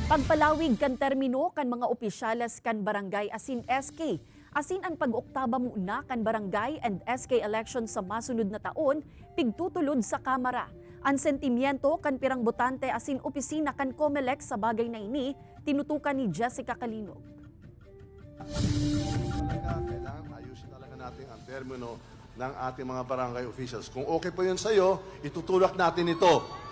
Pagpalawig kan termino kan mga opisyales kan barangay asin SK. Asin ang pag-oktaba muna kan barangay and SK election sa masunod na taon, pigtutulod sa Kamara. Ang sentimiento kan pirang botante asin opisina kan COMELEC sa bagay na ini, tinutukan ni Jessica Calinog. Kailangan ayusin talaga natin ang termino ng ating mga barangay officials. Kung okay po yun sa'yo, itutulak natin ito.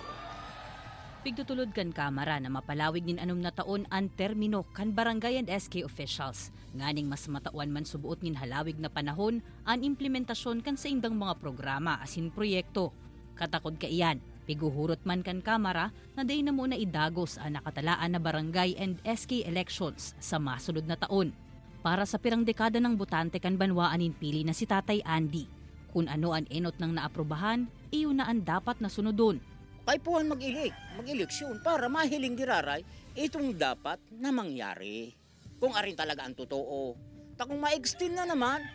Pigtutulod kan Kamara na mapalawig nin anom na taon ang termino kan barangay and SK officials. Nganing mas matawan man subuot nin halawig na panahon ang implementasyon kan sa indang mga programa asin proyekto. Katakod ka iyan, piguhurot man kan Kamara na day na muna idagos ang nakatalaan na barangay and SK elections sa masunod na taon. Para sa pirang dekada ng botante kan banwaan pili na si Tatay Andy. Kung ano ang enot ng naaprubahan, iyon na ang dapat na sunodon. Kay puhan mag-eleksyon para mahiling diraray, itong dapat na mangyari. Kung arin talaga ang totoo. Kung ma-extend na naman,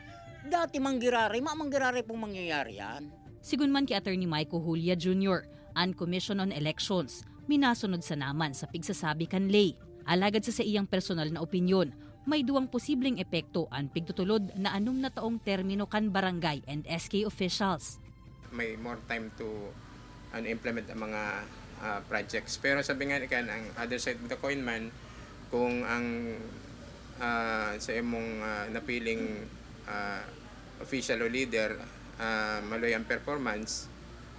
dati manggiraray, mamanggiraray pong mangyayari yan. Sigun man ki Attorney Michael Julia Jr., ang Commission on Elections, minasunod sa naman sa pigsasabi kan lay. Alagad sa iyang personal na opinyon, may duwang posibleng epekto ang pigtutulod na anom na taong termino kan barangay and SK officials. May more time to implement ang mga projects. Pero sabi nga ikan, ang other side of the coin man, kung ang sa imong napiling official o leader maloy ang performance,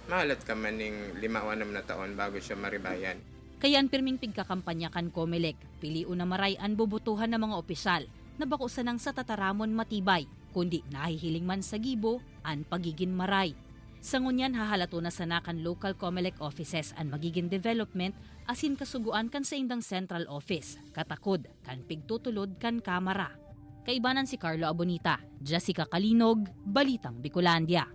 mahalat ka man ng 5-6 na taon bago siya maribayan. Kaya ang pirming pigkakampanya kan COMELEC, piliu na maray ang bubutuhan ng mga opisyal na bakusan ng sa tataramon matibay, kundi nahihiling man sa gibo ang pagiging maray. Sa ngunyan hahalato na sanakan local COMELEC offices ang magiging development asin kasuguan kan sa indang central office, katakod kan pigtutulod kan Kamara. Kaibanan si Carlo Abonita, Jessica Calinog, Balitang Bicolandia.